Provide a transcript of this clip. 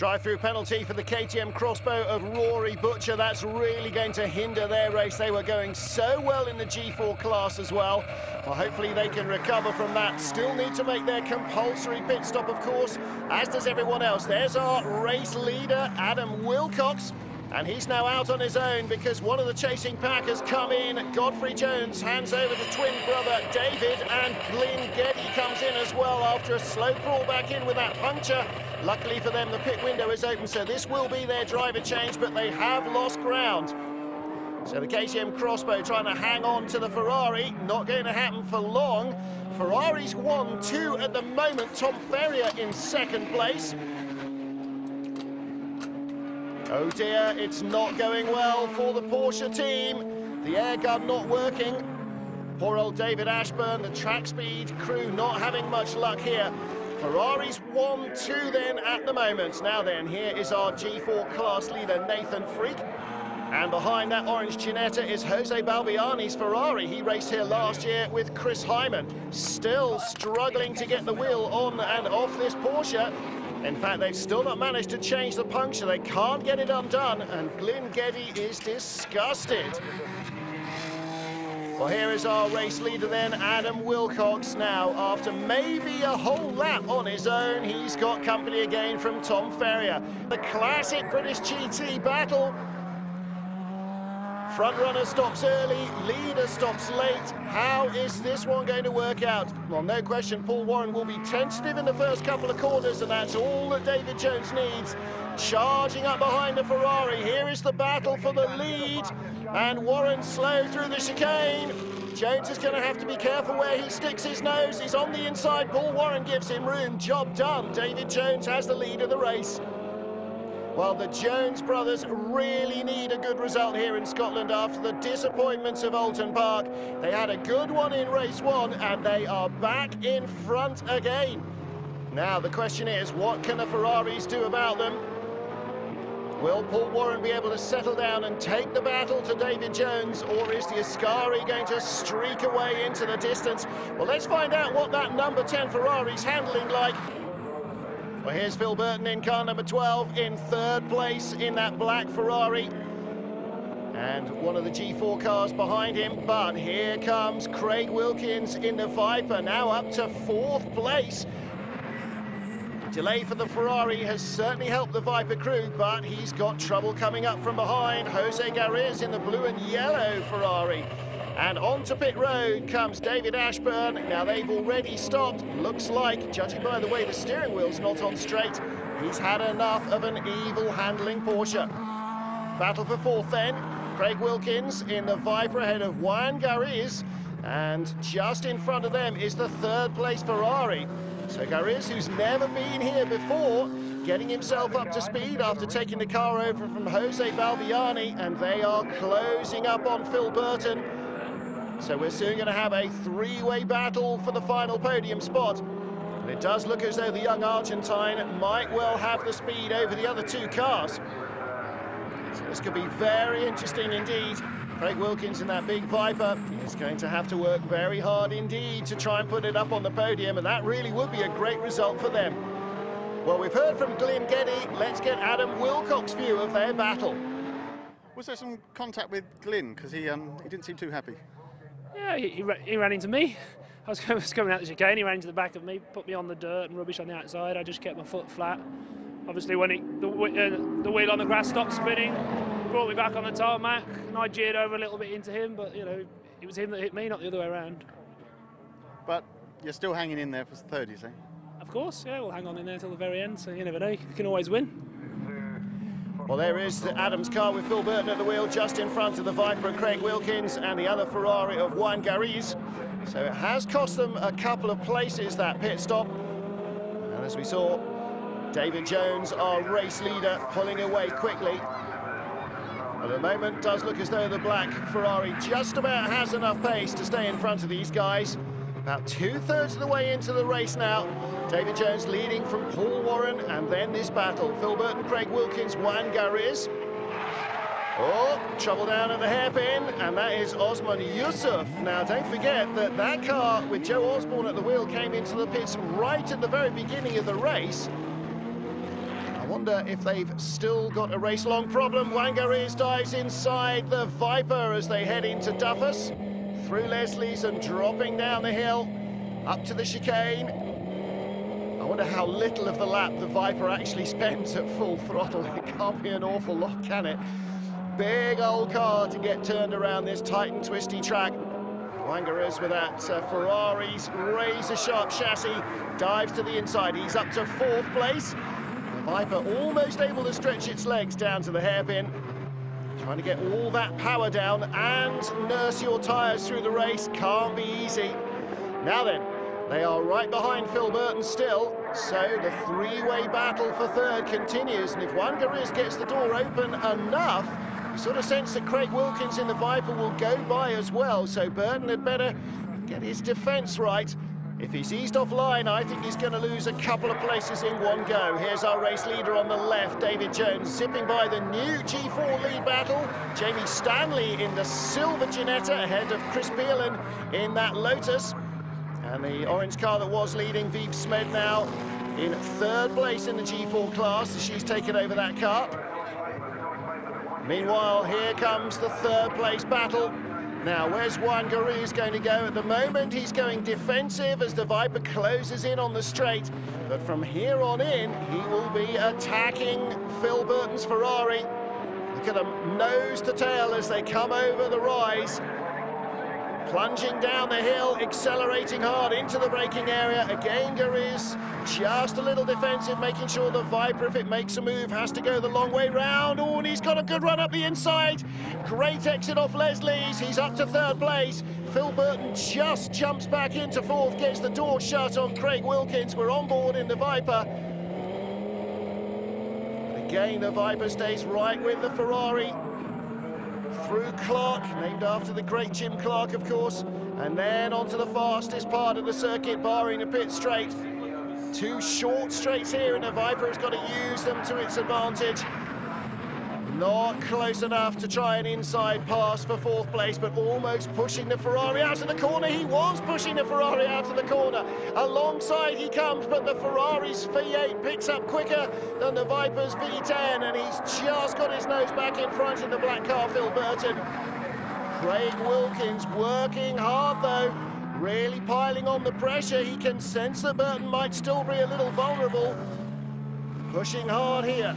Drive-through penalty for the KTM crossbow of Rory Butcher. That's really going to hinder their race. They were going so well in the G4 class as well. Well, hopefully they can recover from that. Still need to make their compulsory pit stop, of course, as does everyone else. There's our race leader, Adam Wilcox. And he's now out on his own because one of the chasing pack has come in. Godfrey Jones hands over to twin brother David, and Glyn Geddy comes in as well after a slow crawl back in with that puncture. Luckily for them, the pit window is open, so this will be their driver change, but they have lost ground. So the KTM crossbow trying to hang on to the Ferrari, not going to happen for long. Ferrari's 1-2 at the moment. Tom Ferrier in second place. Oh dear, it's not going well for the Porsche team. The air gun not working. Poor old David Ashburn, the track speed crew not having much luck here. Ferrari's 1-2 then at the moment. Now then, here is our G4 class leader, Nathan Freak. And behind that orange Ginetta is Jose Balbiani's Ferrari. He raced here last year with Chris Hyman. Still struggling to get the wheel on and off this Porsche. In fact, they've still not managed to change the puncture. They can't get it undone, and Glyn Geddy is disgusted. Well, here is our race leader then, Adam Wilcox. Now, after maybe a whole lap on his own, he's got company again from Tom Ferrier. The classic British GT battle. Front runner stops early, leader stops late. How is this one going to work out? Well, no question, Paul Warren will be tentative in the first couple of corners, and that's all that David Jones needs. Charging up behind the Ferrari. Here is the battle for the lead, and Warren slow through the chicane. Jones is going to have to be careful where he sticks his nose. He's on the inside. Paul Warren gives him room. Job done. David Jones has the lead of the race. Well, the Jones brothers really need a good result here in Scotland after the disappointments of Oulton Park. They had a good one in race one, and they are back in front again. Now, the question is, what can the Ferraris do about them? Will Paul Warren be able to settle down and take the battle to David Jones, or is the Ascari going to streak away into the distance? Well, let's find out what that number 10 Ferrari's handling like. Well, here's Phil Burton in car number 12 in third place in that black Ferrari. And one of the G4 cars behind him, but here comes Craig Wilkins in the Viper, now up to fourth place. Delay for the Ferrari has certainly helped the Viper crew, but he's got trouble coming up from behind. Jose Garriz in the blue and yellow Ferrari. And onto pit road comes David Ashburn. Now they've already stopped. Looks like, judging by the way the steering wheel's not on straight, he's had enough of an evil handling Porsche. Battle for fourth then. Craig Wilkins in the Viper ahead of Juan Garriz. And just in front of them is the third place Ferrari. So Garriz, who's never been here before, getting himself up to speed after taking the car over from Jose Balbiani, and they are closing up on Phil Burton. So we're soon going to have a three-way battle for the final podium spot. And it does look as though the young Argentine might well have the speed over the other two cars. So this could be very interesting indeed. Craig Wilkins in that big Viper is going to have to work very hard indeed to try and put it up on the podium, and that really would be a great result for them. Well, we've heard from Glyn Geddy. Let's get Adam Wilcox's view of their battle. Was there some contact with Glyn? Because he didn't seem too happy. Yeah, he ran into me. I was coming out the chicane, he ran into the back of me, put me on the dirt and rubbish on the outside. I just kept my foot flat. Obviously, when the wheel on the grass stopped spinning, brought me back on the tarmac, and I jeered over a little bit into him, but, you know, it was him that hit me, not the other way around. But you're still hanging in there for third, you say? Of course, yeah, we'll hang on in there till the very end, so you never know, you can always win. Well, there is the Adams car with Phil Burton at the wheel, just in front of the Viper and Craig Wilkins, and the other Ferrari of Juan Garriz. So it has cost them a couple of places, that pit stop. And as we saw, David Jones, our race leader, pulling away quickly. At the moment, it does look as though the black Ferrari just about has enough pace to stay in front of these guys. About two-thirds of the way into the race now. David Jones leading from Paul Warren, and then this battle. Phil Burton, Craig Wilkins, Juan Garriz. Oh, trouble down at the hairpin, and that is Osman Yusuf. Now, don't forget that that car with Joe Osborne at the wheel came into the pits right at the very beginning of the race. wonder if they've still got a race-long problem. Wangarese dives inside the Viper as they head into Duffus. Through Leslie's and dropping down the hill, up to the chicane. I wonder how little of the lap the Viper actually spends at full throttle. It can't be an awful lot, can it? Big old car to get turned around this tight and twisty track. Wangarese with that Ferrari's razor-sharp chassis dives to the inside. He's up to 4th place. The Viper almost able to stretch its legs down to the hairpin. Trying to get all that power down and nurse your tyres through the race can't be easy. Now then, they are right behind Phil Burton still, so the three-way battle for third continues, and if Wangarese gets the door open enough, you sort of sense that Craig Wilkins in the Viper will go by as well, so Burton had better get his defence right. If he's eased off line, I think he's going to lose a couple of places in one go. Here's our race leader on the left, David Jones, zipping by the new G4 lead battle. Jamie Stanley in the silver Ginetta ahead of Chris Pearlin in that Lotus. And the orange car that was leading, Veep Smed, now in 3rd place in the G4 class as she's taken over that car. Meanwhile, here comes the 3rd place battle. Now, where's Wangarese going to go? At the moment, he's going defensive as the Viper closes in on the straight. But from here on in, he will be attacking Phil Burton's Ferrari. Look at them, nose to tail as they come over the rise. Plunging down the hill, accelerating hard into the braking area. Again, Wangarese just a little defensive, making sure the Viper, if it makes a move, has to go the long way round. Oh, and he's got a good run up the inside. Great exit off Leslie's. He's up to 3rd place. Phil Burton just jumps back into 4th, gets the door shut on Craig Wilkins. We're on board in the Viper. But again, the Viper stays right with the Ferrari. Through Clark, named after the great Jim Clark, of course, and then onto the fastest part of the circuit, barring the pit straight. 2 short straights here, and the Viper has got to use them to its advantage. Not close enough to try an inside pass for 4th place, but almost pushing the Ferrari out of the corner. He was pushing the Ferrari out of the corner. Alongside he comes, but the Ferrari's V8 picks up quicker than the Viper's V10, and he's just got his nose back in front in the black car, Phil Burton. Craig Wilkins working hard though, really piling on the pressure. He can sense that Burton might still be a little vulnerable. Pushing hard here.